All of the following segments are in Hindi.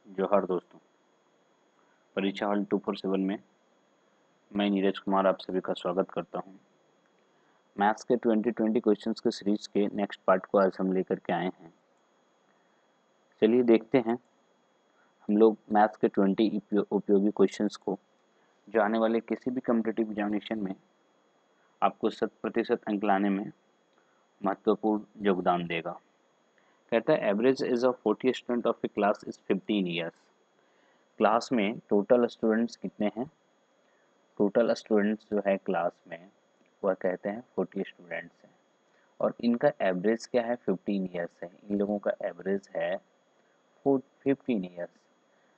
जोहार दोस्तों। परीक्षा हॉल 247 में मैं नीरज कुमार आप सभी का स्वागत करता हूं। मैथ्स के 2020 क्वेश्चंस के सीरीज के नेक्स्ट पार्ट को आज हम लेकर के आए हैं। चलिए देखते हैं हम लोग मैथ्स के 20 उपयोगी क्वेश्चंस को जो आने वाले किसी भी कॉम्पिटिटिव एग्जामिनेशन में आपको 100% अंक लाने में महत्वपूर्ण योगदान देगा। कहता है average age of 40 student of A class is 15 years. Class में टोटल स्टूडेंट्स कितने हैं? टोटल स्टूडेंट्स जो है क्लास में वह कहते हैं 40 स्टूडेंट्स हैं और इनका एवरेज क्या है? 15 ईयर्स है। इन लोगों का एवरेज है 15 ईयर्स।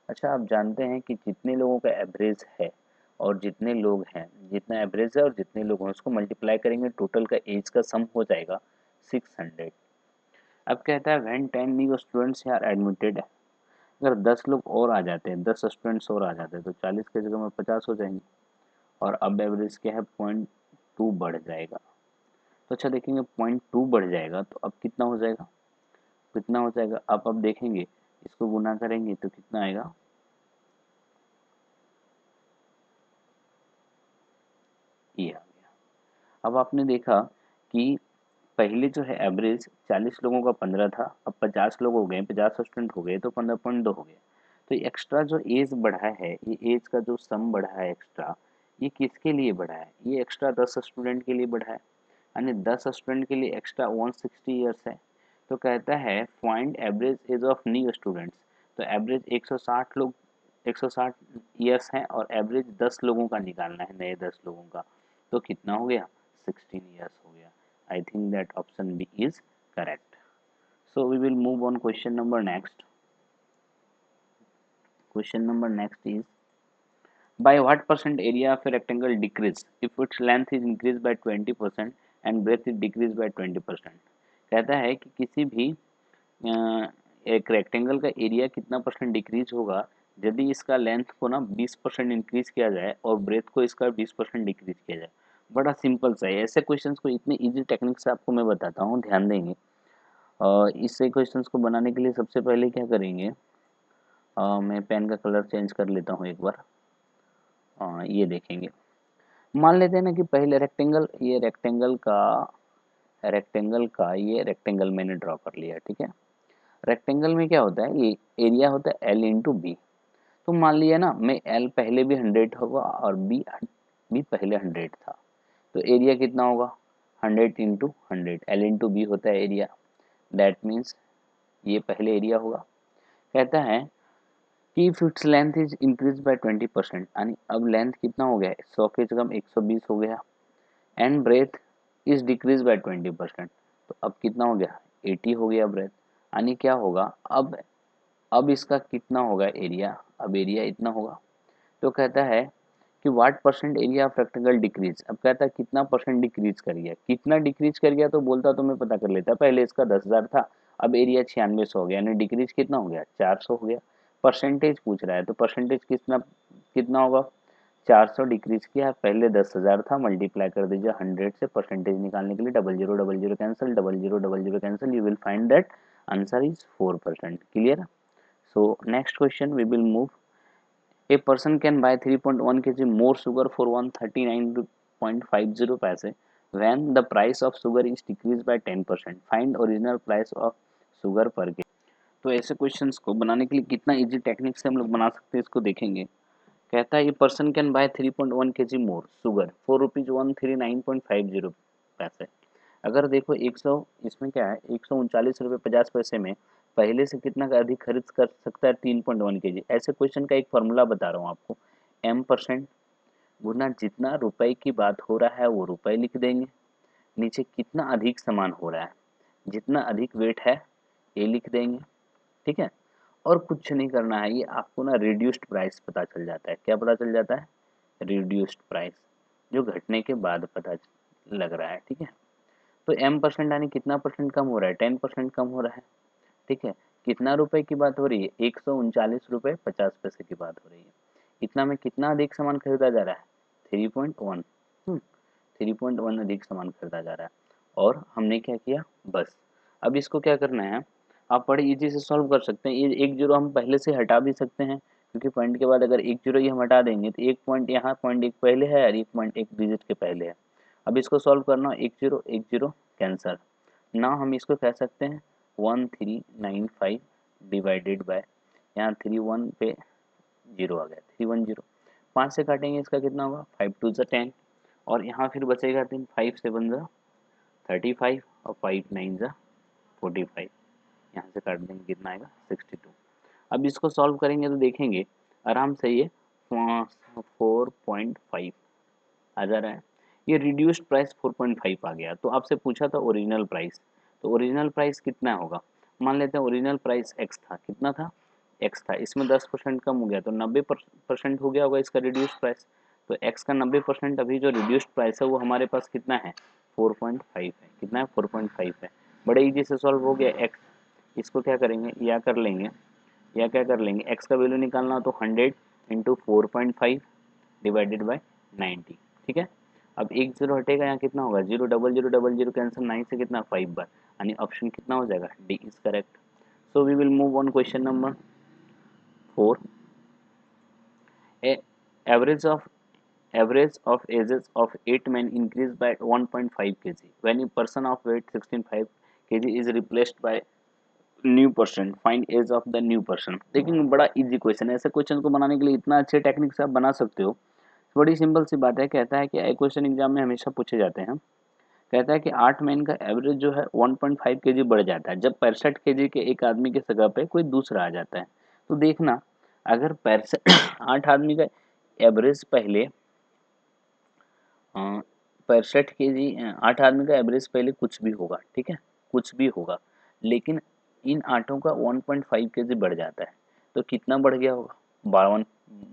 अच्छा, आप जानते हैं कि जितने लोगों का एवरेज है और जितने लोग हैं, जितना एवरेज है और जितने लोग हैं उसको मल्टीप्लाई करेंगे, टोटल का एज का सम हो जाएगा 600। अब कहता है when 10 new students are admitted, अगर 10 लोग और आ जाते हैं, 10 स्टूडेंट्स और आ जाते हैं तो 40 की जगह में 50 हो जाएंगे और अब एवरेज क्या है? 0.2 बढ़ जाएगा। तो अच्छा देखेंगे 0.2 बढ़ जाएगा तो अब कितना हो जाएगा? कितना हो जाएगा? अब देखेंगे, इसको गुना करेंगे तो कितना आएगा? ये आ गया। अब आपने देखा कि पहले जो है एवरेज 40 लोगों का 15 था, अब 50 लोग हो गए, 50 स्टूडेंट हो गए तो 15.2 हो गया। तो एक्स्ट्रा जो एज बढ़ा है, ये एज का जो सम बढ़ा है एक्स्ट्रा, ये किसके लिए बढ़ा है? ये एक्स्ट्रा 10 स्टूडेंट के लिए बढ़ा है, यानी 10 स्टूडेंट के लिए एक्स्ट्रा 160 ईयर्स है। तो कहता है find average age of new students. तो एवरेज 160 लोग, 160 ईयर्स हैं और एवरेज 10 लोगों का निकालना है, नए 10 लोगों का। तो कितना हो गया? 16 ईयर्स हो गया। I think that option B is correct. So we will move on question number next. Question number next is by what percent area of a rectangle decrease if its length is increased by 20% and breadth is decreased by 20%। कहता है कि किसी भी एक रेक्टेंगल का एरिया कितना परसेंट डिक्रीज होगा यदि इसका लेंथ को ना 20% इंक्रीज किया जाए और ब्रेथ को इसका 20% डिक्रीज किया जाए। बड़ा सिंपल सा है। ऐसे क्वेश्चंस को इतने इजी टेक्निक से आपको मैं बताता हूँ, ध्यान देंगे। इससे क्वेश्चंस को बनाने के लिए सबसे पहले क्या करेंगे, मैं पेन का कलर चेंज कर लेता हूँ एक बार। ये देखेंगे, मान लेते हैं ना कि पहले रेक्टेंगल, ये ये रेक्टेंगल मैंने ड्रॉ कर लिया, ठीक है। रेक्टेंगल में क्या होता है? ये एरिया होता है एल इंटू बी। तो मान लिया ना मैं एल पहले भी 100 होगा और बी पहले 100 था, तो एरिया कितना होगा? 100 इंटू 100, एल इंटू बी होता है एरिया। दैट मीन्स ये पहले एरिया होगा। कहता है कि if its length is increase by 20%, यानी अब लेंथ कितना हो गया? 100 की जगह 120 हो गया। And breath is decrease by 20%, तो अब कितना हो गया? 80 हो गया ब्रेथ। यानी क्या होगा? अब इसका कितना होगा एरिया? अब एरिया इतना होगा। तो कहता है कि what percent area of rectangle decrease. अब कहता है कितना परसेंट डिक्रीज कर गया, कितना डिक्रीज कर गया? तो बोलता तो मैं पता कर लेता, पहले इसका 10,000 था, अब एरिया 9600 हो गया, यानी डिक्रीज कितना हो गया? 400 हो गया। परसेंटेज पूछ रहा है तो परसेंटेज कितना कितना होगा? 400 डिक्रीज किया, पहले 10,000 था, मल्टीप्लाई कर दीजिए 100 से। परसेंटेज निकालने के लिए double zero cancel, double zero cancel, you will find that answer is 4%। Clear? So next question we will move. A person can buy 3.1 kg more sugar for 139.50 paise when the price of sugar is decreased by 10%. Find original price of sugar per kg। तो ऐसे क्वेश्चंस को बनाने के लिए कितना इजी टेक्निक से हम लोग बना सकते हैं, इसको देखेंगे। कहता है ये person can buy 3.1 kg more sugar for ₹139.50 पैसे। अगर देखो 100, इसमें क्या है, 139 रुपये 50 पैसे में पहले से कितना का अधिक खरीद कर सकता है? 3.1 kg। ऐसे क्वेश्चन का एक फॉर्मूला बता रहा हूँ आपको, m% गुना जितना रुपए की बात हो रहा है वो रुपए लिख देंगे, नीचे कितना अधिक सामान हो रहा है, जितना अधिक वेट है ये लिख देंगे, ठीक है। और कुछ नहीं करना है, ये आपको ना रिड्यूस्ड प्राइस पता चल जाता है। क्या पता चल जाता है? रिड्यूस्ड प्राइस, जो घटने के बाद पता लग रहा है, ठीक है। तो m% यानी कितना परसेंट कम हो रहा है? 10% कम हो रहा है, ठीक है। कितना रुपए की बात हो रही है? 139 रुपये 50 पैसे की बात हो रही है। इतना में कितना अधिक सामान खरीदा जा रहा है? 3.1। 3.1 अधिक सामान खरीदा जा रहा है। और हमने क्या किया? बस अब इसको क्या करना है, आप बड़े इजी से सॉल्व कर सकते हैं। ये एक जीरो हम पहले से हटा भी सकते हैं, क्योंकि पॉइंट के बाद अगर एक जीरो ये हम हटा देंगे तो एक पॉइंट यहाँ पॉइंट एक पहले है और एक पॉइंट एक डिजिट के पहले है। अब इसको सॉल्व करना, एक जीरो कैंसर ना, हम इसको कह सकते हैं 1395 डिवाइडेड बाय, यहाँ 31 पे जीरो आ गया, 310। 5 से काटेंगे इसका कितना होगा, 5 2 ज़ा 10, और यहाँ फिर बचेगा 3, 5 7 ज़ा 35 और 5 9 ज़ा 45, यहाँ से काट देंगे कितना आएगा 62। अब इसको सॉल्व करेंगे तो देखेंगे आराम से ये 4.5 आ जा रहा है। ये रिड्यूस्ड प्राइस 4.5 आ गया। तो आपसे पूछा था ओरिजिनल प्राइस, तो ओरिजिनल प्राइस कितना होगा, मान लेते हैं ओरिजिनल प्राइस एक्स था, कितना था एक्स था, इसमें 10% कम हो गया तो 90% हो गया होगा इसका रिड्यूस्ड प्राइस। तो एक्स का 90% अभी जो रिड्यूस्ड प्राइस है वो हमारे पास कितना है 4.5 है, कितना है 4.5 है। बड़े इजी से सॉल्व हो गया एक्स। इसको क्या करेंगे, या कर लेंगे, या क्या कर लेंगे, एक्स का वैल्यू निकालना तो 100 इंटू 4.5 डिवाइडेड बाई 90, ठीक है। अब एक जीरो हटेगा, यहाँ कितना होगा zero, double zero double zero cancel, 9 से कितना 5 बार, यानी ऑप्शन कितना हो जाएगा, D is correct. So we will move on question number 4। Average of ages of 8 men increased by 1.5 kg when a person of weight 16.5 kg is replaced by new person, find age of the new person. देखिए बड़ा इजी क्वेश्चन है, ऐसे क्वेश्चन को बनाने के लिए इतना अच्छे टेक्निक से आप बना सकते हो। बड़ी सिंपल सी बात है, कहता है कि क्वेश्चन एग्जाम में हमेशा पूछे जाते हैं। कहता है कि 8 मैन का एवरेज जो है 1.5 केजी बढ़ जाता है जब 65 केजी के एक आदमी की जगह पे कोई दूसरा आ जाता है। तो देखना, अगर 8 आदमी का एवरेज पहले 65 केजी, 8 आदमी का एवरेज पहले कुछ भी होगा, ठीक है, कुछ भी होगा, लेकिन इन आटों का 1.5 केजी बढ़ जाता है। तो कितना बढ़ गया होगा,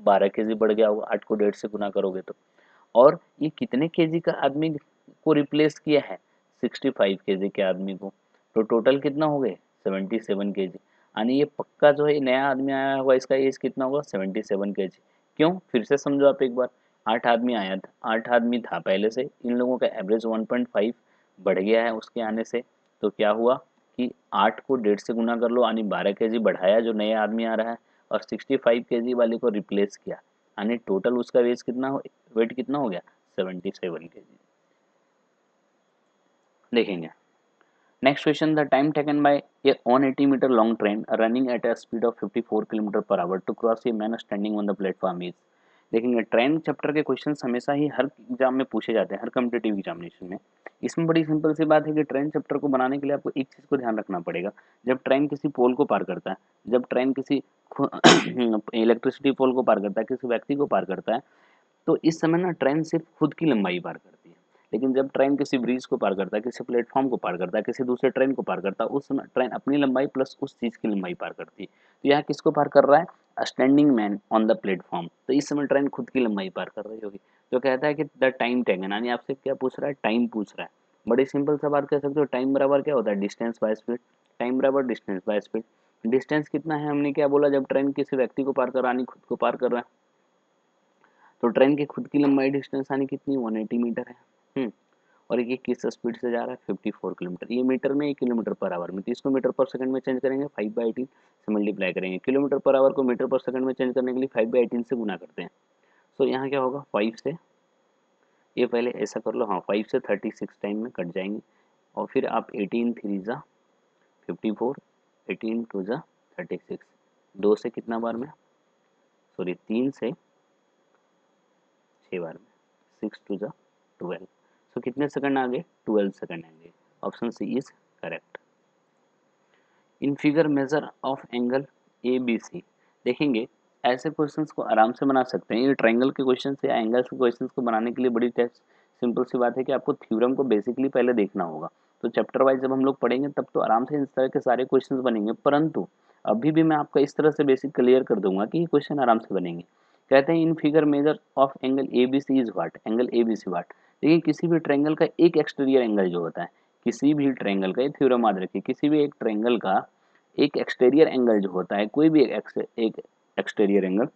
12 केजी बढ़ गया होगा, 8 को 1.5 से गुना करोगे तो। और ये कितने केजी का आदमी को रिप्लेस किया है, 65 केजी के आदमी को। तो टोटल कितना हो गए 77 केजी, यानी ये पक्का जो है नया आदमी आया होगा, इसका एज कितना होगा 77 केजी। क्यों, फिर से समझो आप एक बार, 8 आदमी आया था, 8 आदमी था पहले से, इन लोगों का एवरेज 1.5 बढ़ गया है उसके आने से। तो क्या हुआ कि 8 को 1.5 से गुना कर लो, यानी 12 केजी बढ़ाया जो नया आदमी आ रहा है, और 65 केजी वाले को रिप्लेस किया, यानी टोटल उसका वेट कितना हो गया 77 केजी। देखेंगे next question, the time taken by a 180 metre long train running at a speed of 54 kilometre per hour to cross a man standing on the platform is. देखेंगे ट्रेन चैप्टर के क्वेश्चन हमेशा ही हर एग्जाम में पूछे जाते हैं, हर कम्पिटेटिव एग्जामिनेशन में। इसमें बड़ी सिंपल सी बात है कि ट्रेन चैप्टर को बनाने के लिए आपको एक चीज़ को ध्यान रखना पड़ेगा। जब ट्रेन किसी पोल को पार करता है, जब ट्रेन किसी इलेक्ट्रिसिटी पोल को पार करता है, किसी व्यक्ति को पार करता है, तो इस समय ना ट्रेन सिर्फ खुद की लंबाई पार करती है। लेकिन जब ट्रेन किसी ब्रिज को पार करता है, किसी प्लेटफॉर्म को पार करता है, किसी दूसरे ट्रेन को पार करता है, उस समय ट्रेन अपनी लंबाई प्लस उस चीज़ की लंबाई पार करती है। तो यहाँ किसको पार कर रहा है, standing man on the platform. तो इस समय ट्रेन खुद की लंबाई पार कर रही होगी। तो कहता है कि द टाइम टेकन, यानी आपसे क्या पूछ रहा है, टाइम पूछ रहा है। बड़ी सिंपल सा बात कह सकते हो, टाइम बराबर क्या होता है, डिस्टेंस बाय स्पीड। टाइम बराबर डिस्टेंस बाय स्पीड। डिस्टेंस कितना है, हमने क्या बोला, जब ट्रेन किसी व्यक्ति को पार कर रहा है, खुद को पार कर रहा है, तो ट्रेन की खुद की लंबाई डिस्टेंस आनी कितनी 180 मीटर है। और ये किस स्पीड से जा रहा है 54 किलोमीटर। ये मीटर में, 1 किलोमीटर पर आवर में, तो इसको मीटर पर सेकंड में चेंज करेंगे, 5/18 से मल्टीप्लाई करेंगे। किलोमीटर पर आवर को मीटर पर सेकंड में चेंज करने के लिए 5/18 से गुना करते हैं। तो यहाँ क्या होगा 5 से, ये पहले ऐसा कर लो, हाँ 5 से 36 टाइम में कट जाएंगे। और फिर आप 18 3 ज़ा 54, 18 2 ज़ा 36, 2 से कितना बार में, सॉरी 3 से 6 बार में, 6 2 ज़ा 12। सो कितने सेकंड आ गए 12 सेकंड आएंगे। Option C is correct. In figure measure of angle A B C. देखेंगे ऐसे क्वेश्चंस को आराम से बना सकते हैं। ये ट्रायंगल के क्वेश्चंस या एंगल्स के क्वेश्चंस को बनाने के लिए बड़ी सिंपल सी बात है कि आपको थ्योरम को बेसिकली पहले देखना होगा। तो चैप्टर वाइज जब हम लोग पढ़ेंगे तब तो आराम से इस तरह के सारे क्वेश्चंस बनेंगे, परंतु अभी भी मैं आपका इस तरह से बेसिक क्लियर कर दूंगा कि ये क्वेश्चन आराम से बनेंगे। कहते हैं in figure measure of angle A B C is what, angle A B C what. देखिए किसी भी ट्रायंगल का एक एक्सटीरियर एंगल जो होता है, किसी भी ट्रायंगल का, ये थ्योरम याद रखिए, किसी भी एक ट्रायंगल का एक एक्सटीरियर एंगल जो होता है, कोई भी एक एक्सटीरियर एंगल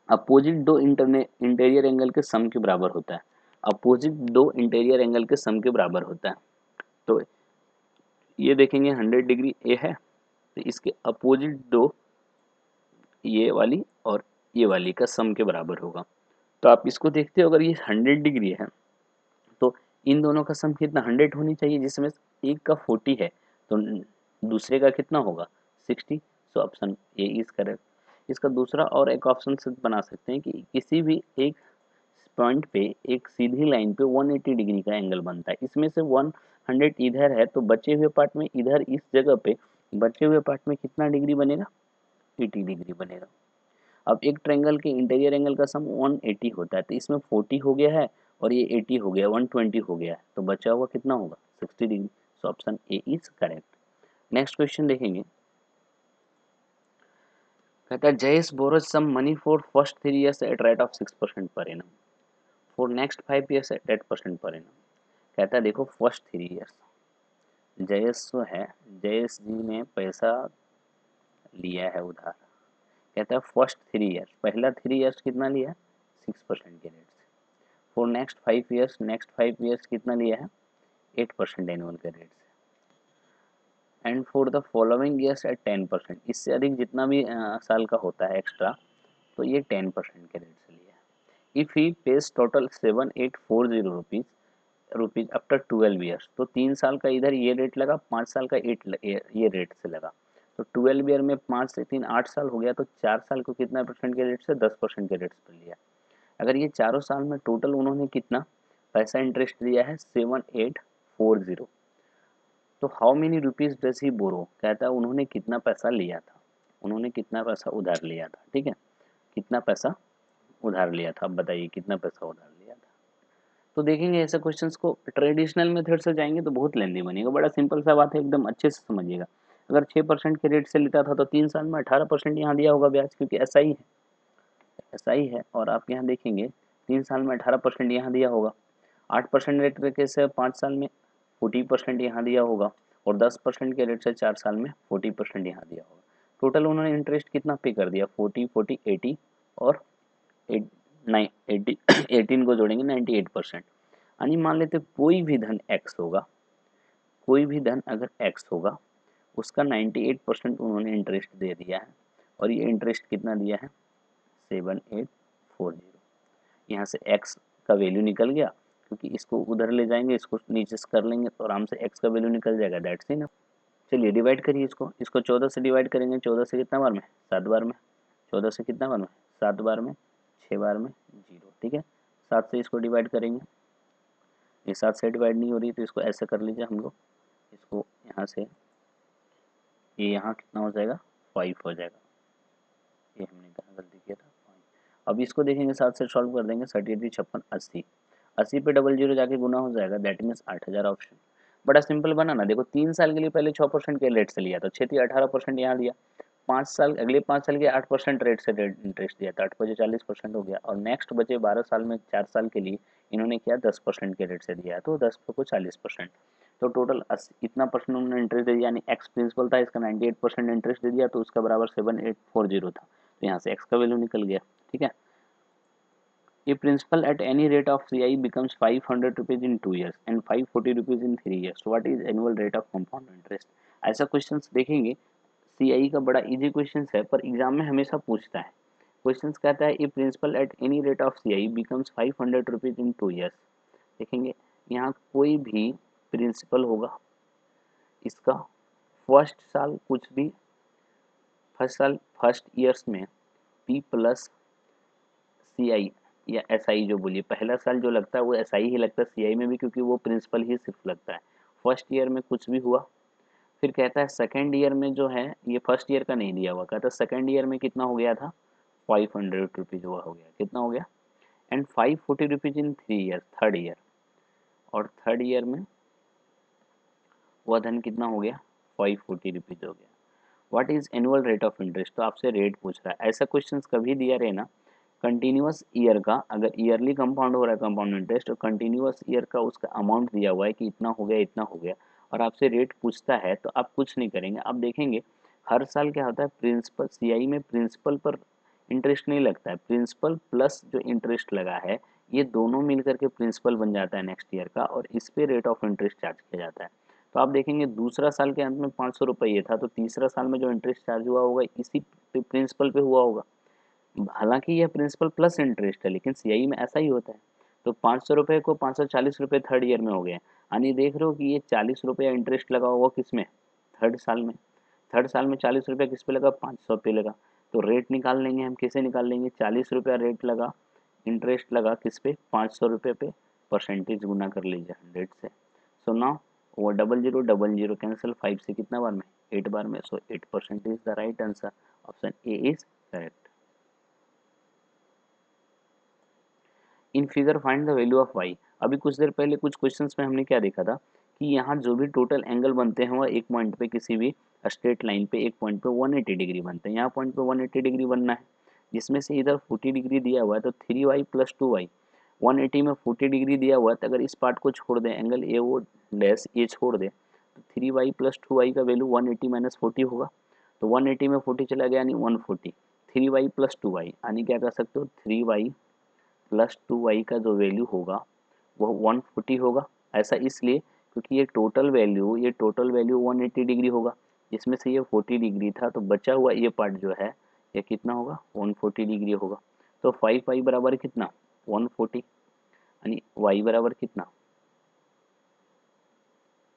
अपोजिट दो इंटीरियर एंगल के सम के बराबर होता है। अपोजिट दो इंटीरियर एंगल के सम के बराबर होता है। तो ये देखेंगे 100 डिग्री ए है, तो इसके अपोजिट दो, ये वाली और ये वाली का सम के बराबर होगा। तो आप इसको देखते हो, अगर ये 100 डिग्री है तो इन दोनों का सम कितना 100 होनी चाहिए, जिसमें एक का 40 है तो दूसरे का कितना होगा 60। So option A is correct. इसका दूसरा और एक ऑप्शन से बना सकते हैं कि किसी भी एक पॉइंट पे एक सीधी लाइन पे 180 डिग्री का एंगल बनता है, इसमें से 100 इधर है तो बचे हुए पार्ट में इधर इस जगह पे बचे हुए पार्ट में कितना डिग्री बनेगा 80 डिग्री बनेगा। अब एक ट्रायंगल के इंटीरियर एंगल का सम 180 होता है, तो इसमें 40 हो गया है और ये 80 हो गया, 120 हो गया है, तो बचा हुआ कितना होगा 60 degree. So option A is correct. Next question देखेंगे। कहता है Jayesh borrows some money for first 3 years at rate of 6% per annum, for next 5 years at 8% per annum. कहता है देखो फर्स्ट 3 इयर्स जयेश जो है, जयेश जी ने पैसा लिया है उधार। कहता है फर्स्ट 3 इयर्स, पहला 3 इयर्स कितना लिया है 6% के रेट से। For next 5 years, next 5 years कितना लिया है 8% एनुअल के रेट से। And for the following years at 10%, इससे अधिक जितना भी साल का होता है एक्स्ट्रा तो ये 10% के रेट से लिया है। If he page total 7840 rupees after 12 years, तो 3 साल का इधर ये रेट लगा, 5 साल का ये रेट से लगा, तो 12 ईयर में 5 से 3 8 साल हो गया, तो 4 साल को कितना परसेंट के रेट से 10% के रेट पर लिया। अगर ये चारों साल में टोटल उन्होंने कितना पैसा इंटरेस्ट दिया है 7840, तो how many rupees does he borrow, कहता है उन्होंने कितना पैसा लिया था, उन्होंने कितना पैसा उधार लिया था। ठीक है, कितना पैसा उधार लिया था, अब बताइए कितना पैसा उधार लिया था। तो देखेंगे ऐसे क्वेश्चंस को ट्रेडिशनल मेथड से जाएंगे तो बहुत लेंदी बनेगा, बड़ा सिंपल सा बात है, एकदम अच्छे से समझिएगा। अगर 6% के रेट से लेता था तो 3 साल में 18% यहाँ दिया होगा ब्याज, क्योंकि ऐसा ही है, ऐसा ही है। और आप यहाँ देखेंगे 3 साल में 18% यहाँ दिया होगा, 8% रेट पे कैसे 5 साल में 40% यहाँ दिया होगा, और 10% के रेट से 4 साल में 40% यहाँ दिया होगा। टोटल उन्होंने इंटरेस्ट कितना पे कर दिया 40 40 80 और 18 को जोड़ेंगे 98%। यानी मान लेते कोई भी धन x होगा, कोई भी धन अगर x होगा उसका 98% उन्होंने इंटरेस्ट दे दिया है, और ये इंटरेस्ट कितना दिया है 7840। यहाँ से x का वैल्यू निकल गया, क्योंकि इसको उधर ले जाएंगे, इसको नीचे से कर लेंगे तो आराम से x का वैल्यू निकल जाएगा, दैट्स इनफ। चलिए डिवाइड करिए इसको 14 से डिवाइड करेंगे, 14 से कितना बार में 7 बार में, 14 से कितना बार में 7 बार में, 6 बार में 0। ठीक है, 7 से इसको डिवाइड करेंगे, ये 7 से डिवाइड नहीं हो रही तो इसको ऐसे कर लीजिए हम लोग, इसको यहाँ से ये यहाँ कितना हो जाएगा 5 हो जाएगा, ये हमने कहा गलती किया था 5। अब इसको देखेंगे 7 से सॉल्व कर देंगे, 38 56 80, 80 पे डबल जीरो जाके गुना हो जाएगा, दैट मीन्स 8000 ऑप्शन। बड़ा सिंपल बना ना, देखो 3 साल के लिए पहले 6% के रेट से लिया था, 6 18% यहाँ दिया, 5 साल अगले 5 साल के 8% रेट से इंटरेस्ट दिया था, 8 बजे 40% हो गया, और नेक्स्ट बचे 12 साल में 4 साल के लिए इन्होंने किया 10% के रेट से दिया, तो 10 को 40%, तो टोटल इतना परसेंट उन्होंने इंटरेस्ट दे दिया, यानी एक्स प्रिंसिपल था, इसका 98% इंटरेस्ट दे दिया, तो उसका बराबर 7840 था, तो यहाँ से एक्स का वैल्यू निकल गया। ठीक है, A principal at any rate of CI becomes 500 rupees in 2 years and 540 rupees in 3 years. So what is annual rate of compound interest? ऐसा क्वेश्चंस देखेंगे, CI का बड़ा इजी क्वेश्चंस है पर एग्जाम में हमेशा पूछता है। क्वेश्चंस कहता है a principal at any rate of CI becomes 500 rupees in 2 years। देखेंगे यहाँ कोई भी प्रिंसिपल होगा, इसका फर्स्ट साल कुछ भी, फर्स्ट ईयर्स में P प्लस CI या SI जो बोलिए, पहला साल जो लगता है वो SI ही लगता है CI में भी, क्योंकि वो प्रिंसिपल ही सिर्फ लगता है। फर्स्ट ईयर में कुछ भी हुआ, फिर कहता है सेकेंड ईयर में जो है, ये फर्स्ट ईयर का नहीं दिया हुआ, कहता है सेकेंड ईयर में कितना हो गया था 500 रुपीज़ हुआ, हो गया कितना हो गया, and 540 rupees in 3 year, third year, और थर्ड ईयर में वह धन कितना हो गया 540 रुपीज़ हो गया। What is annual rate of interest, तो आपसे रेट पूछ रहा है। ऐसा क्वेश्चन कभी दिया रहे ना, कंटिन्यूस ईयर का, अगर ईयरली कंपाउंड हो रहा है कंपाउंड इंटरेस्ट, तो कंटिन्यूस ईयर का उसका अमाउंट दिया हुआ है कि इतना हो गया इतना हो गया, और आपसे रेट पूछता है, तो आप कुछ नहीं करेंगे, आप देखेंगे हर साल क्या होता है, प्रिंसिपल CI में प्रिंसिपल पर इंटरेस्ट नहीं लगता है, प्रिंसिपल प्लस जो इंटरेस्ट लगा है ये दोनों मिलकर के प्रिंसिपल बन जाता है नेक्स्ट ईयर का, और इस पे रेट ऑफ इंटरेस्ट चार्ज किया जाता है। तो आप देखेंगे दूसरा साल के अंत में 500 रुपये था, तो तीसरा साल में जो इंटरेस्ट चार्ज हुआ होगा इसी प्रिंसिपल पे हुआ होगा। हालांकि यह प्रिंसिपल प्लस इंटरेस्ट है, लेकिन सीआई में ऐसा ही होता है। तो 500 रुपये को 540 रुपये थर्ड ईयर में हो गए, यानी देख रहे हो कि ये 40 रुपया इंटरेस्ट लगा हुआ किस में, थर्ड साल में। थर्ड साल में 40 रुपया किस पे लगा, 500 पे लगा। तो रेट निकाल लेंगे हम, कैसे निकाल लेंगे, 40 रुपया रेट लगा, इंटरेस्ट लगा किस पे, 500 रुपये पे, परसेंटेज गुना कर लीजिए 100 से। सो नाउ वो 0000 कैंसिल, 5 से कितना बार में, 8 बार में। So 8% is the right answer, option A is correct. In figure find the value of Y. अभी कुछ देर पहले कुछ क्वेश्चंस में हमने क्या देखा था कि यहाँ जो भी टोटल एंगल बनते हैं वह एक पॉइंट पे किसी भी स्ट्रेट लाइन पे एक पॉइंट पे 180 डिग्री बनते हैं। यहाँ पॉइंट पे 180 डिग्री बनना है, जिसमें से इधर 40 डिग्री दिया हुआ है, तो 3y प्लस 2y, 180 में 40 डिग्री दिया हुआ है, तो अगर इस पार्ट को छोड़ दें, एंगल ए ओ डैश ये छोड़ दें, तो 3y प्लस 2y का वैल्यू 180 माइनस 40 होगा। तो 180 में 40 चला गया यानी 140, 3y प्लस 2y यानी क्या कर सकते हो, 3y प्लस 2y का जो वैल्यू होगा वह 140 होगा। ऐसा इसलिए क्योंकि ये टोटल वैल्यू 180 डिग्री होगा, जिसमें से ये 40 डिग्री था, तो बचा हुआ ये पार्ट जो है ये कितना होगा, 140 डिग्री होगा। तो 5y बराबर कितना, 140, यानी y बराबर कितना,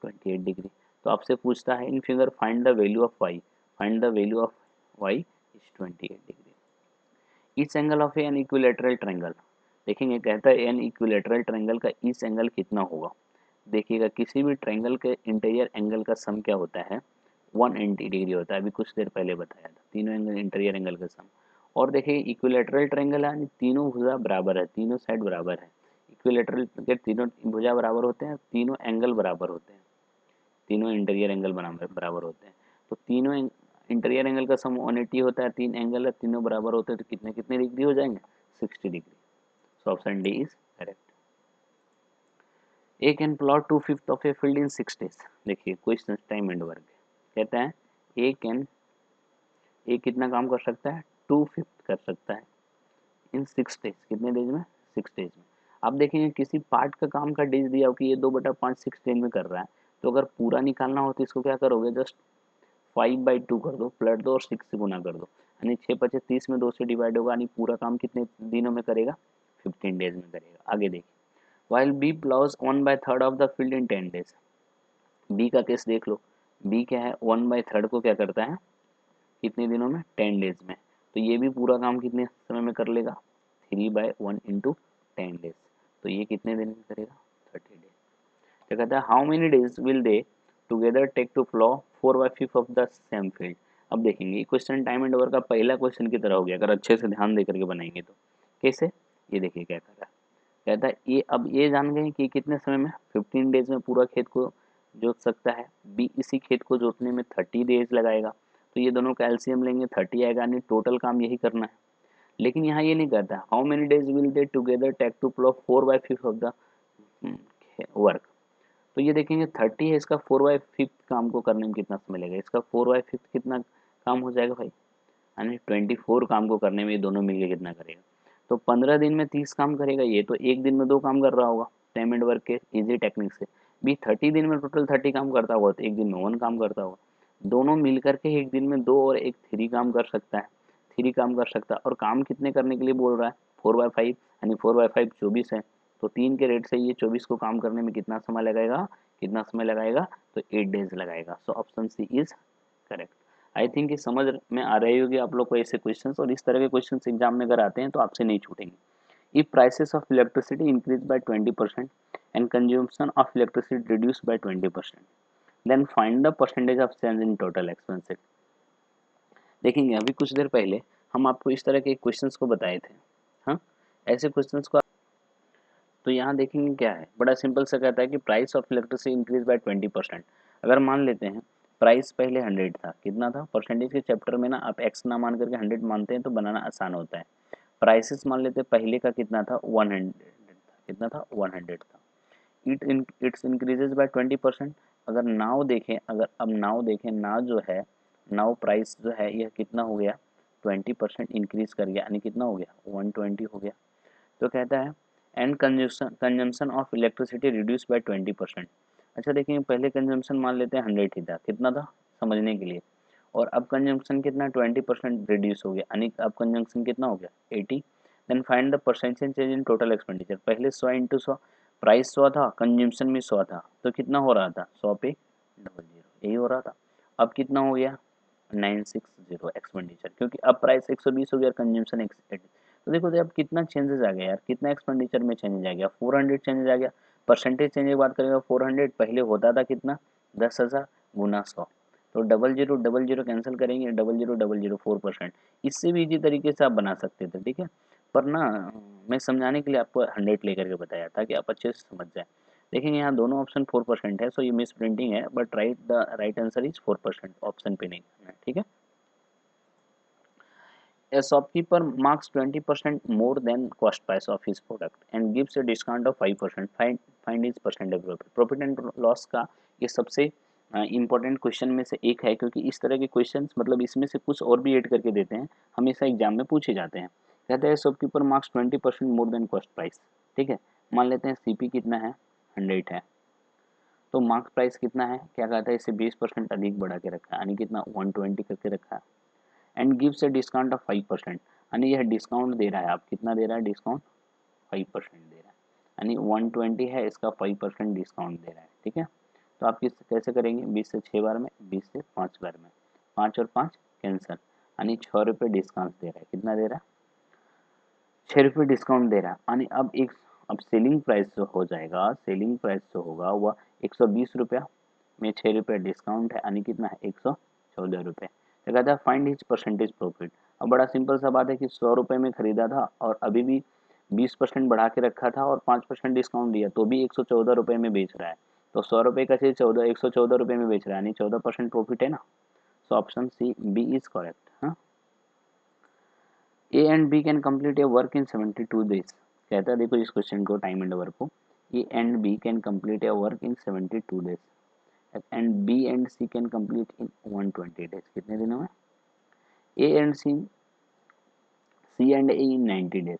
28 डिग्री। तो आपसे पूछता है इन figure find the value of y, find the value of y is 28 degree. Each angle of an equilateral triangle, देखेंगे कहता है एन इक्विलेटरल ट्रायंगल का ईच एंगल कितना होगा। देखिएगा किसी भी ट्रायंगल के इंटीरियर एंगल का सम क्या होता है, 180 डिग्री होता है। अभी कुछ देर पहले बताया था, तीनों एंगल इंटीरियर एंगल का सम। और देखिए इक्विलेटरल ट्रायंगल है, यानी तीनों भुजा बराबर है, तीनों साइड बराबर है। इक्विलेटरल के तीनों भुजा बराबर होते हैं, तीनों एंगल बराबर होते हैं, तीनों इंटीरियर एंगल बराबर होते हैं। तो तीनों इंटीरियर एंगल का सम 180 होता है, तीन एंगल है, तीनों बराबर होते हैं, तो कितने कितने डिग्री हो जाएंगे, 60 degree. So option D is correct. A can plot 2/5 of a field in 6 days. देखिए क्वेश्चन टाइम एंड वर्क कहता है ए कितना काम कर सकता है, 2/5 कर सकता है इन 6 डेज, कितने डेज में, 6 डेज में। आप देखेंगे किसी पार्ट का काम का डेज दिया हो कि ये 2/5 6 डेज में कर रहा है, तो अगर पूरा निकालना हो तो इसको क्या करोगे, जस्ट 5/2 कर दो, पलट दो और 6 से गुना कर दो, यानी 6×5 30 में 2 से डिवाइड होगा, यानी पूरा काम कितने दिनों में करेगा, 15 डेज में करेगा। आगे देखिए while B ploughs 1/3 of the field in 10 days. B का केस देख लो, बी क्या है, 1/3 को क्या करता है कितने दिनों में, 10 डेज में। तो ये भी पूरा काम कितने समय में कर लेगा, 3/1 इंटू 10 डेज। तो ये कितने दिन में करेगा, 30 डेज। तो कहता है how many days will they together take to plough 4/5 of the same field. अब देखेंगे क्वेश्चन टाइम एंड ओवर का पहला क्वेश्चन की तरह हो गया, अगर अच्छे से ध्यान दे करके बनाएंगे तो। कैसे, ये देखिए क्या कर रहा है, कहता है ये, अब ये जान गए कि कितने समय में, 15 डेज में पूरा खेत को जोत सकता है। बी इसी खेत को जोतने में 30 डेज लगाएगा, तो ये दोनों का एलसीएम लेंगे, 30 आएगा, यानी टोटल काम यही करना है। लेकिन यहाँ ये नहीं कहता how many days will they together take to plough 4/5 of the work. तो ये देखेंगे 30 है, इसका 4/5 काम को करने में कितना समय लगेगा, इसका 4/5 कितना काम हो जाएगा भाई, यानी 24 काम को करने में ये दोनों मिलके कितना करेगा। तो 15 दिन में 30 काम करेगा, ये तो एक दिन में 2 काम कर रहा होगा टाइम एंड वर्क के इजी टेक्निक से। भी 30 दिन में टोटल 30 काम करता होगा, तो एक दिन में 1 काम करता होगा। दोनों मिल करके एक दिन में 2 और एक 3 काम कर सकता है, 3 काम कर सकता है। और काम कितने करने के लिए बोल रहा है, 4/5, यानी 4/5 24 है, तो 3 के रेट से ये 24 को काम करने में कितना समय लगाएगा, कितना समय लगाएगा, तो 8 डेज लगाएगा। So option C is correct. I think ये समझ में आ रही होगी आप लोग को ऐसे क्वेश्चंस, और इस तरह के क्वेश्चंस एग्जाम में अगर आते हैं तो आपसे नहीं छूटेंगे। If prices of electricity increase by 20% and consumption of electricity reduce by 20%, then find the percentage of change in total expenses. देखेंगे अभी कुछ देर पहले हम आपको इस तरह के क्वेश्चंस को बताए थे, हाँ, ऐसे क्वेश्चंस को। तो यहाँ देखेंगे क्या है, बड़ा सिंपल सा कहता है कि price of electricity increase by 20%। अगर मान लेते हैं प्राइस पहले 100 था, कितना था, परसेंटेज के चैप्टर में ना आप एक्स ना मान करके 100 मानते हैं तो बनाना आसान होता है। प्राइसेस मान लेते हैं पहले का कितना था, 100 था, कितना था, 100 था। It's increases by 20%। अगर नाउ देखें, अगर अब नाउ देखें, ना जो है, नाउ प्राइस जो है यह कितना हो गया, 20% इंक्रीज कर गया, यानी कितना हो गया, 120 हो गया। तो कहता है and consumption of electricity reduce by 20%। अच्छा देखिए, पहले कंजम्पशन मान लेते हैं 100 ही था, कितना था समझने के लिए, और अब कंजम्पशन कितना 20% रिड्यूस हो गया, यानी अब कंजम्पशन कितना हो गया 80। Then find the percentage change in total expenditure. पहले 100 इंटू 100, प्राइस 100 था, कंजम्पशन भी 100 था, तो कितना हो रहा था 100 पे 00, यही हो रहा था। अब कितना हो गया 960 एक्सपेंडिचर, क्योंकि अब प्राइस 120 हो गया, कंजम्पशन 180। तो देखो तो अब कितना चेंजेस आ गया यार, कितना एक्सपेंडिचर में चेंजेस आ गया, 400 चेंजेस आ गया। परसेंटेज चेंज की बात करेंगे 400 पहले होता था कितना 10,000 गुना 100, तो 0000 कैंसिल करेंगे, 0000 4%। इससे भी इजी तरीके से आप बना सकते थे, ठीक है, पर ना मैं समझाने के लिए आपको 100 लेकर के बताया ताकि आप अच्छे से समझ जाए। देखेंगे यहाँ दोनों ऑप्शन 4% है, सो ये मिस प्रिंटिंग है, but right answer is 4%, option पे नहीं करना है, ठीक है। A shopkeeper marks 20% more than cost price of his product and gives a discount of 5%. Find his percentage profit. Profit and loss का ये सबसे इम्पोर्टेंट क्वेश्चन में से एक है, क्योंकि इस तरह के क्वेश्चंस मतलब इसमें से कुछ और भी ऐड करके देते हैं, हमेशा एग्जाम में पूछे जाते हैं। कहते हैं shopkeeper marks 20% more than cost price, ठीक है। मान लेते हैं सीपी कितना है 100 है, तो मार्क प्राइस कितना है, क्या कहता है इसे 20% अधिक बढ़ा के रखा है, यानी कितना 120 करके रखा है, and gives a discount of 5%, यानी यह डिस्काउंट दे रहा है, आप कितना दे रहा है डिस्काउंट 5% दे रहा है, यानी 120 है, इसका 5% डिस्काउंट दे रहा है, ठीक है। तो आप किस कैसे करेंगे, 20 से 6 बार में, 20 से 5 बार में, 5 और 5 कैंसल, यानी 6 रुपये डिस्काउंट दे रहा है, कितना दे रहा है 6 रुपये डिस्काउंट दे रहा है, यानी अब सेलिंग प्राइस जो हो जाएगा, सेलिंग प्राइस जो होगा वह 120 रुपया में 6 रुपये डिस्काउंट है, यानी कितना है 114 रुपये। तो कहता है फाइंड हिज परसेंटेज प्रॉफिट। अब बड़ा सिंपल सा बात है कि 100 रुपये में खरीदा था और अभी भी 20% बढ़ा के रखा था और 5% डिस्काउंट दिया, तो भी 114 रुपये में बेच रहा है, तो 100 रुपये का चीज 114 रुपये में बेच रहा है, यानी 14% प्रॉफिट है ना। So option C B is correct. हाँ, A and B can complete a work in 72 days. कहता है देखो इस क्वेश्चन को, टाइम एंड वर्क को, A and B can complete a work in 72 days and B and C can complete in 120 days. कितने दिनों में, A and C and A in 90 days,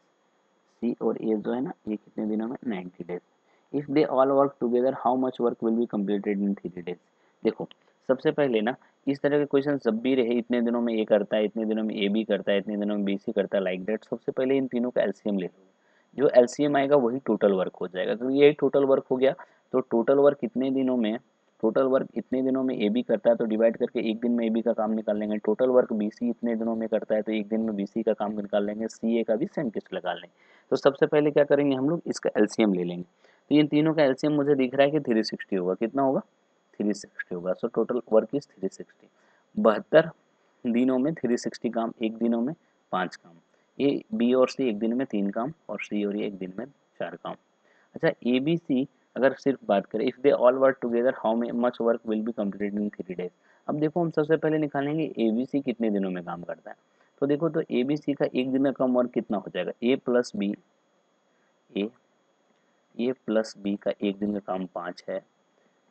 C और ए जो है ना ये कितने दिनों में 90 days. If they all work together how much work will be completed in 3 days. देखो सबसे पहले ना इस तरह के क्वेश्चन जब भी रहे, इतने दिनों में ए करता है, इतने दिनों में ए बी करता है, इतने दिनों में बी सी करता है, लाइक दैट, सबसे पहले इन तीनों का एलसीएम ले लो, जो एलसीएम आएगा वही टोटल वर्क हो जाएगा, क्योंकि ये टोटल वर्क हो गया, तो टोटल वर्क कितने दिनों में, टोटल वर्क इतने दिनों में ए बी करता है, तो डिवाइड करके एक दिन में ए बी का काम निकाल लेंगे। टोटल वर्क बी सी इतने दिनों में करता है, तो एक दिन में बी सी का काम निकाल लेंगे, सी ए का भी सेम किस्त लगा लेंगे। तो सबसे पहले क्या करेंगे हम लोग, इसका एलसीएम ले लेंगे। तो इन तीनों का एलसीएम मुझे दिख रहा है कि 360 होगा, कितना होगा 360 होगा। So total work is 360। 72 दिनों में 360 काम, एक दिनों में 5 काम। ए बी और सी एक दिन में 3 काम, और सी और ये एक दिन में 4 काम। अच्छा ए बी सी अगर सिर्फ बात करें, if they all work together how much work will be completed in 3 days. अब देखो हम सबसे पहले निकालेंगे ए बी सी कितने दिनों में काम करता है। तो देखो तो ए बी सी का एक दिन में कम वर्क कितना हो जाएगा, ए प्लस बी, ए प्लस बी का एक दिन का काम 5 है,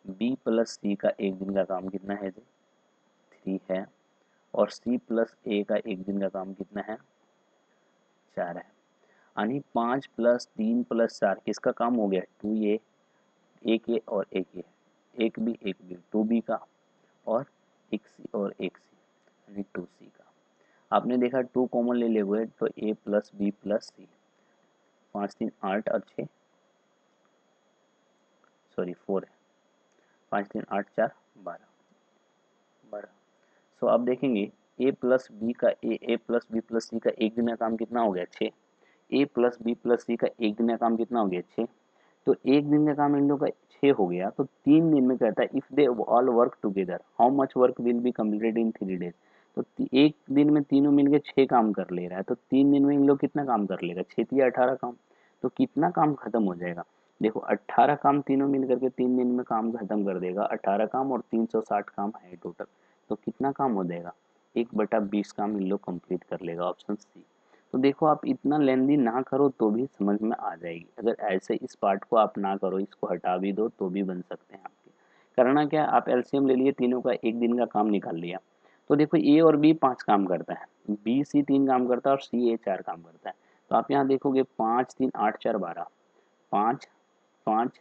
बी प्लस सी का एक दिन का काम कितना है जी 3 है, और सी प्लस ए का एक दिन का काम कितना है 4 है। यानी 5 प्लस 3 प्लस 4 किसका काम हो गया 2 ए, एक ए और एक ए, एक बी 2 बी का, और एक सी और एक सी, यानी 2 सी का। आपने देखा 2 कॉमन ले हुए तो ए प्लस बी प्लस सी, 5 3 8 और 6 सॉरी 4 है, 5 3 8 4 12। सो आप देखेंगे ए प्लस बी का ए प्लस बी प्लस सी का एक दिन का काम कितना हो गया 6, ए प्लस बी प्लस सी का एक दिन का काम कितना हो गया 6, तो एक दिन का काम इन लोगों का 6 हो गया, तो 3 दिन में कहता है if they all work together how much work will be completed in 3 days. तो एक दिन में तीनों मिलकर 6 काम कर ले रहा है, तो 3 दिन में इन लोग कितना काम कर लेगा 6 या 18 काम, तो कितना काम खत्म हो जाएगा। देखो 18 काम तीनों मिल करके 3 दिन में काम खत्म कर देगा, 18 काम और 360 काम है टोटल, तो कितना काम हो जाएगा 1/20 काम इन लोग कंप्लीट कर लेगा, ऑप्शन सी। तो देखो आप इतना लेंदी ना करो तो भी समझ में आ जाएगी, अगर ऐसे इस पार्ट को आप ना करो, इसको हटा भी दो तो भी बन सकते हैं आपके। करना क्या, आप एलसीएम ले लिए, तीनों का एक दिन का काम निकाल लिया। तो देखो ए और बी 5 काम करता है, बी सी 3 काम करता है और सी ए 4 काम करता है। तो आप यहाँ देखोगे 5 3 8 4 12, 5 5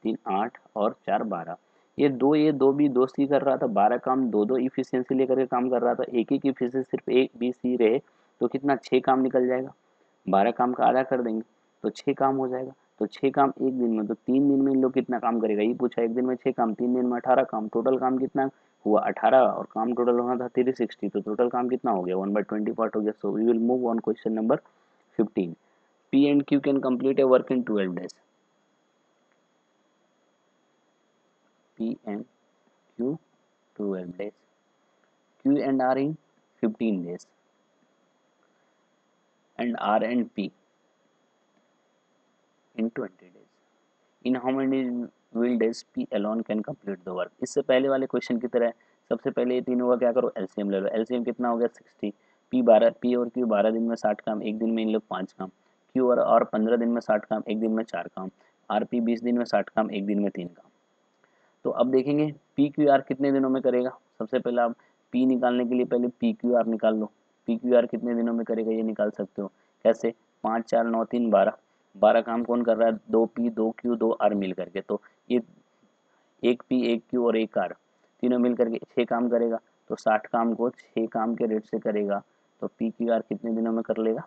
3 8 और 4 12। ये दो बी दो सी कर रहा था, 12 काम दो दो इफिशियंसी लेकर के काम कर रहा था, एक एक इफिशियंसी सिर्फ एक बी सी रहे तो कितना 6 काम निकल जाएगा। 12 काम का आधा कर देंगे तो 6 काम हो जाएगा। तो 6 काम एक दिन में, तो 3 दिन में इन लोग कितना काम करेगा, ये पूछा। एक दिन में 6 काम, 3 दिन में 18 काम, टोटल काम कितना हुआ 18, और काम टोटल होना था 360, तो टोटल काम कितना हो गया 1/20 पार्ट हो गया। So we will move on question number 15। P and Q can complete a work in 12 days. P and Q 12 days. Q and R in 15 days. And R and P in 20 days. In how many will days P alone can complete the work? इससे पहले वाले क्वेश्चन की तरह सबसे पहले ये तीनों का क्या करो, एलसीएम ले लो। एलसीएम कितना हो गया 60। P और Q 12 दिन में 60 काम, एक दिन में इन लोग 5 काम। Q और 15 दिन में 60 काम, एक दिन में 4 काम। RP 20 दिन में 60 काम, एक दिन में 3 काम। तो अब देखेंगे पी क्यू आर कितने दिनों में करेगा। सबसे पहले आप पी निकालने के लिए पहले पी क्यू आर निकाल लो। पी क्यू आर कितने दिनों में करेगा ये निकाल सकते हो। कैसे, 5 4 9 3 12। 12 काम कौन कर रहा है, 2 पी 2 क्यू 2 आर मिल करके। तो ये एक पी एक क्यू और एक आर तीनों मिल करके 6 काम करेगा। तो 60 काम को 6 काम के रेट से करेगा। तो पी क्यू आर कितने दिनों में कर लेगा,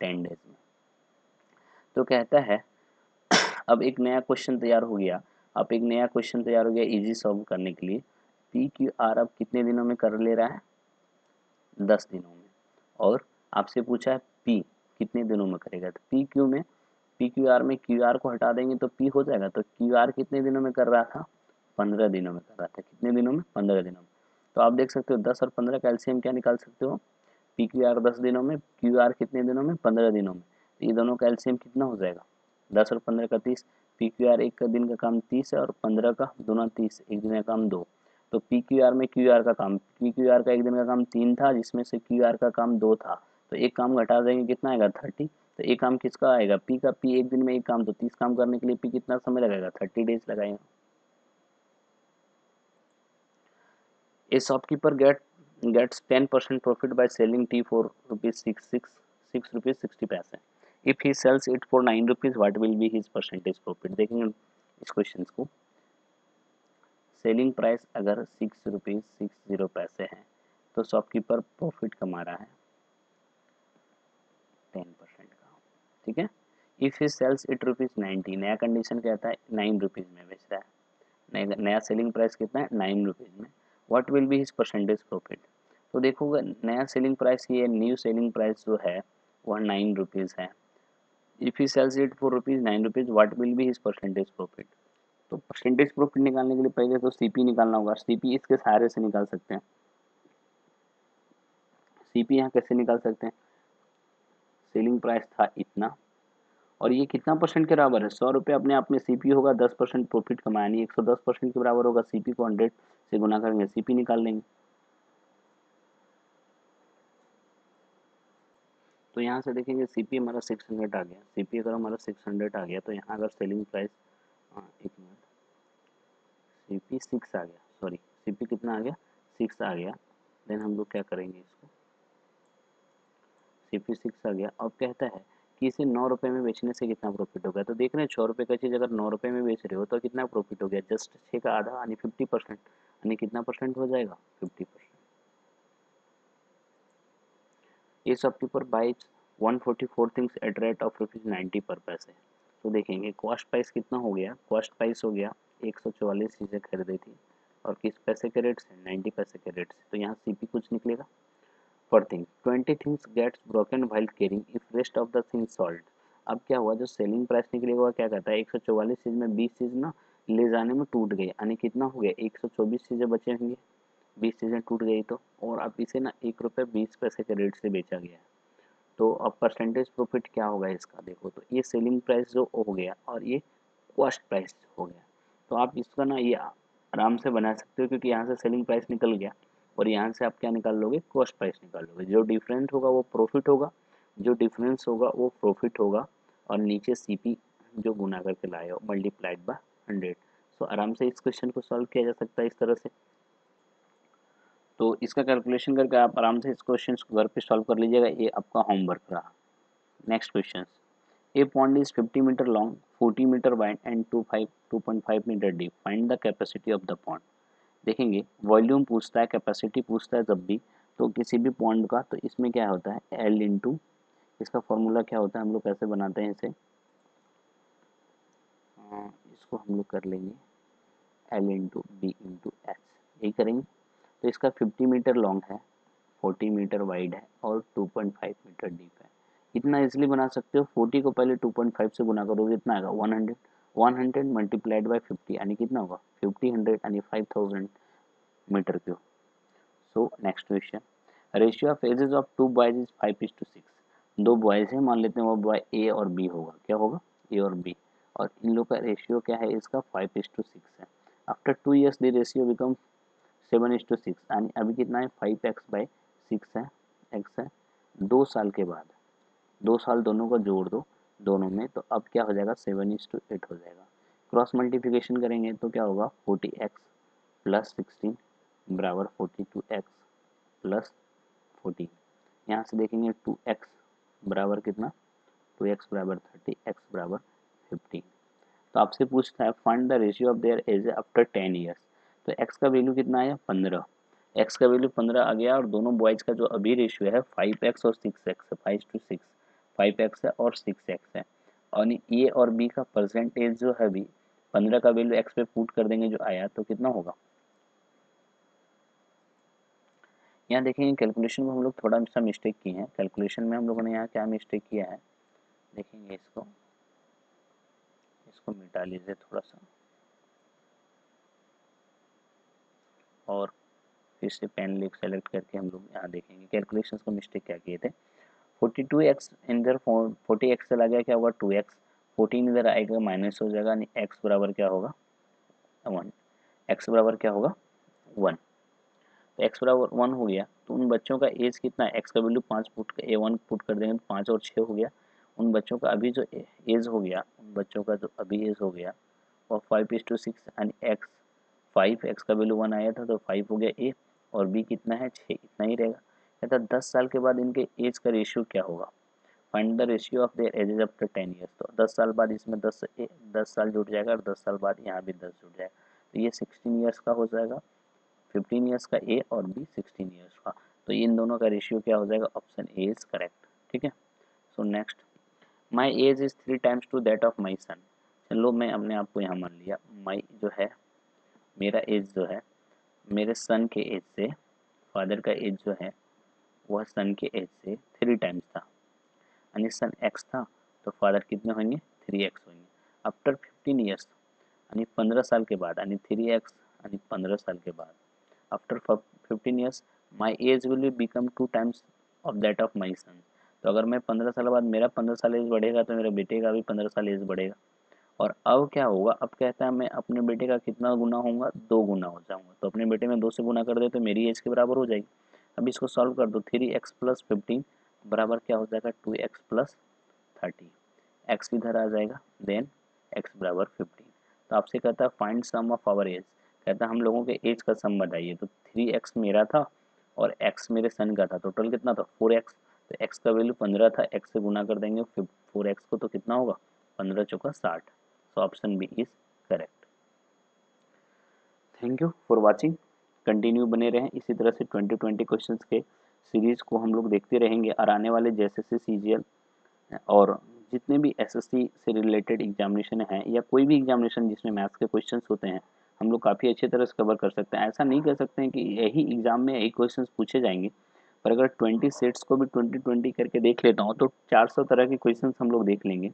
10 डेज में। तो कहता है अब एक नया क्वेश्चन तैयार हो गया। अब एक नया क्वेश्चन तैयार हो गया इजी सॉल्व करने के लिए। पी क्यू आर अब कितने दिनों में कर ले रहा है, 10 दिनों में। और आपसे पूछा है पी कितने दिनों में करेगा। तो पी क्यू में, पी क्यू आर में क्यू आर को हटा देंगे तो पी हो जाएगा। तो क्यू आर कितने दिनों में कर रहा था, 15 दिनों में कर रहा था। कितने दिनों में, 15 दिनों में। तो आप देख सकते हो 10 और 15 का एलसीएम क्या निकाल सकते हो। पी क्यू आर 10 दिनों में, क्यू आर कितने दिनों में, 15 दिनों में। तो ये दोनों का एलसीएम कितना हो जाएगा, 10 और 15 का 30। पी क्यू आर एक का दिन का काम 30 है और 15 का दूना 30, एक दिन का काम 2। तो पी क्यू आर में क्यू आर का काम, पी क्यू आर का एक दिन का काम 3 था जिसमें से क्यू आर का काम 2 था। तो एक काम घटा देंगे कितना आएगा 30। तो एक काम किसका आएगा, पी का। पी एक दिन में एक काम, तो 30 काम करने के लिए पी कितना समय लगेगा, 30 डेज लगाएगा। A shopkeeper gets 10% profit by selling tea for rupees 6 rupees 60 पैसे. If he sells it for 9 rupees, what will be his percentage profit? देखेंगे इस क्वेश्चन को। सेलिंग प्राइस अगर 6 रुपीज 60 पैसे है तो शॉपकीपर प्रॉफिट कमा रहा है 10% का। ठीक है। If he sells it rupees 90, नया कंडीशन कहता है 9 रुपीज में बेच रहा है। नया सेलिंग प्राइस कितना है, 9 रुपीज में। What will be his percentage profit. तो देखोगे नया सेलिंग प्राइस, ये न्यू सेलिंग प्राइस जो है वह 9 रुपीज है। If he sells it for rupees 9 rupees, what will be his percentage profit. तो परसेंटेज प्रॉफिट निकालने के लिए पहले तो सीपी निकालना होगा। सीपी इसके सहारे से निकाल सकते हैं। सीपी यहाँ कैसे निकाल सकते हैं, सेलिंग प्राइस था इतना और ये कितना परसेंट के बराबर है, 100 रुपये अपने आप में सीपी होगा, 10% प्रॉफिट कमाया, यानी 110% के बराबर होगा। सीपी को 100 से गुना करेंगे, सीपी निकाल लेंगे। तो यहाँ से देखेंगे सीपी हमारा 600 आ गया। सीपी अगर हमारा 600 आ गया तो यहाँ अगर सेलिंग प्राइस, एक मिनट, सीपी 6 आ गया, सॉरी सीपी कितना आ गया, 6 आ गया। देन हम लोग क्या करेंगे, इसको सीपी 6 आ गया। अब कहता है कि इसे 9 रुपये में बेचने से कितना प्रॉफिट होगा। तो देख रहे हैं 6 रुपये का चीज़ अगर 9 रुपये में बेच रहे हो तो कितना प्रॉफिट हो गया, जस्ट 6 का आधा यानी 50%, यानी कितना परसेंट हो जाएगा, 50%। ये shopkeeper buys 144 things at rate of ₹90 per पैसे। तो देखेंगे कॉस्ट प्राइस कितना हो गया, कॉस्ट प्राइस हो गया 144 चीज़ें खरीदी थी और किस पैसे के रेट से, 90 पैसे के रेट से। तो यहाँ सीपी कुछ निकलेगा per thing. 20 things gets broken while carrying if rest of the things sold. अब क्या हुआ, जो सेलिंग प्राइस निकलेगा वह क्या कहता है, 144 चीज़ में 20 चीज़ ना ले जाने में टूट गई, यानी कितना हो गया, 124 चीज़ें बचे होंगे। 20 चीज़ें टूट गई तो, और अब इसे ना 1 रुपये 20 पैसे के रेट से बेचा गया। तो अब परसेंटेज प्रॉफिट क्या होगा इसका, देखो तो ये सेलिंग प्राइस जो हो गया और ये कॉस्ट प्राइस हो गया। तो आप इसका ना ये आराम से बना सकते हो क्योंकि यहाँ से सेलिंग प्राइस निकल गया और यहाँ से आप क्या निकाल लोगे, कॉस्ट प्राइस निकाल लोगे। जो डिफरेंट होगा वो प्रॉफिट होगा, जो डिफरेंस होगा वो प्रॉफिट होगा, और नीचे सीपी जो गुना करके लाए हो मल्टीप्लाइड बाय 100। सो आराम से इस क्वेश्चन को सॉल्व किया जा सकता है इस तरह से। तो इसका कैलकुलेशन करके आप आराम से इस क्वेश्चन को घर पे सॉल्व कर लीजिएगा। ये आपका होमवर्क रहा। Next question, a pond is 50 metre long, 40 metre wide and 2.5 metre deep, find the capacity of the pond. देखेंगे वॉल्यूम पूछता है, कैपेसिटी पूछता है जब भी तो किसी भी पॉन्ड का, तो इसमें क्या होता है एल इंटू, इसका फॉर्मूला क्या होता है, हम लोग कैसे बनाते हैं इसे, इसको हम लोग कर लेंगे L into B into H, यही करेंगे। तो इसका 50 मीटर लॉन्ग है, 40 मीटर वाइड है और 2.5 मीटर डीप है। इतना इजीली बना सकते हो। 40 को पहले 2.5 से गुना करोगे कितना आएगा 100, 100 मल्टीप्लाइड बाई 50 यानी कितना होगा 50, 100 यानी 5000 metre cube. So next question, ratio of ages of two boys is 5:6। दो बॉयज हैं, मान लेते हैं वो बॉय ए और बी होगा, क्या होगा ए और बी, और इन लोग का रेशियो क्या है इसका 5:6 है। After 2 years the ratio become 7:6 यानी अभी कितना है 5x/6 है, x है। 2 साल के बाद, 2 साल दोनों का जोड़ दो दोनों में, तो अब क्या हो जाएगा 7:8 हो जाएगा। क्रॉस मल्टीप्लिकेशन करेंगे तो क्या होगा 40x प्लस 16 बराबर 42x प्लस 14। यहाँ से देखेंगे 2x बराबर कितना, 2x बराबर 30, x बराबर 15। तो आपसे पूछता है find the ratio of their age after 10 years. तो x का वैल्यू कितना आया 15, x का वैल्यू 15 आ गया, और दोनों बॉयज़ का जो अभी रेशियो है 5x और 6x, 5:6, 5x है और 6x है। और ए और बी का परसेंटेज जो है अभी 15 का वैल्यू x पे पुट कर देंगे जो आया, तो कितना होगा। यहाँ देखेंगे कैलकुलेशन में हम लोग थोड़ा सा मिस्टेक किए हैं। कैलकुलेशन में हम लोगों ने यहाँ क्या मिस्टेक किया है देखेंगे, इसको मिटा लीजिए थोड़ा सा, और फिर से पेन लिख सेलेक्ट करके हम लोग यहाँ देखेंगे कैलकुलेशन को मिस्टेक क्या किए थे। 42x इधर 40x चला गया, क्या होगा 2x, 14 इधर आएगा माइनस हो जाएगा, यानी x बराबर क्या होगा 1, x बराबर क्या होगा 1। तो x बराबर 1 हो गया, तो उन बच्चों का एज कितना है, x का वैल्यू 5 पुट A1 पुट कर देंगे तो 5 और 6 हो गया। उन बच्चों का अभी जो एज हो गया, उन बच्चों का जो अभी एज हो गया और 5:6 यानी x 5, x का वैल्यू 1 आया था तो 5 हो गया A, और B कितना है 6, इतना ही रहेगा। कहता 10 साल के बाद इनके एज का रेशियो क्या होगा, find the ratio of there edges after 10 years. तो 10 साल बाद इसमें 10 साल जुड़ जाएगा और 10 साल बाद यहाँ भी 10 जुड़ जाएगा, तो ये 16 ईयर्स का हो जाएगा, 15 ईयर्स का ए और बी 16 ईयर्स का। तो इन दोनों का रेशियो क्या हो जाएगा, ऑप्शन ए इज करेक्ट। ठीक है। So next, my age is 3 times to that of my son. चलो मैं अपने आप को यहाँ मान लिया, माई जो है मेरा एज जो है मेरे सन के एज से, फादर का एज जो है वह सन के एज से 3 टाइम्स था, यानी सन एक्स था तो फादर कितने होंगे 3x होंगे। आफ्टर 15 ईयर्स यानी 15 साल के बाद, यानी 3x यानी 15 साल के बाद, after 15 years my age will become 2 times of that of my son. तो अगर मैं 15 साल बाद मेरा 15 साल एज बढ़ेगा तो मेरे बेटे का भी 15 साल एज बढ़ेगा। और अब क्या होगा, अब कहता है मैं अपने बेटे का कितना गुना होऊंगा 2 गुना हो जाऊंगा, तो अपने बेटे में 2 से गुना कर दे तो मेरी एज के बराबर हो जाएगी। अब इसको सॉल्व कर दो, 3x प्लस 15 बराबर क्या हो जाएगा 2x प्लस 30, x इधर आ जाएगा, देन x बराबर 15। तो आपसे कहता है find sum of our age, कहता है हम लोगों के एज का सम बताइए। तो 3x मेरा था और x मेरे सन का था, टोटल कितना था 4x। तो x का वैल्यू 15 था, x से गुना कर देंगे 4x को, तो कितना होगा 15 चौका 60। So option B is correct. Thank you for watching, continue बने रहें इसी तरह से 2020 क्वेश्चंस के सीरीज को हम लोग देखते रहेंगे, और आने वाले जैसे CGL और जितने भी SSC से रिलेटेड एग्जामिनेशन हैं या कोई भी एग्जामिनेशन जिसमें मैथ्स के क्वेश्चंस होते हैं, हम लोग काफ़ी अच्छी तरह से कवर कर सकते हैं। ऐसा नहीं कह सकते हैं कि यही एग्जाम में यही क्वेश्चंस पूछे जाएंगे, पर अगर 20 सेट्स को भी 2020 करके देख लेता हूँ तो 400 तरह के क्वेश्चंस हम लोग देख लेंगे।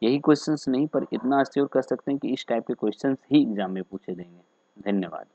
यही क्वेश्चंस नहीं, पर इतना अश्योर कर सकते हैं कि इस टाइप के क्वेश्चंस ही एग्जाम में पूछे जाएंगे। धन्यवाद।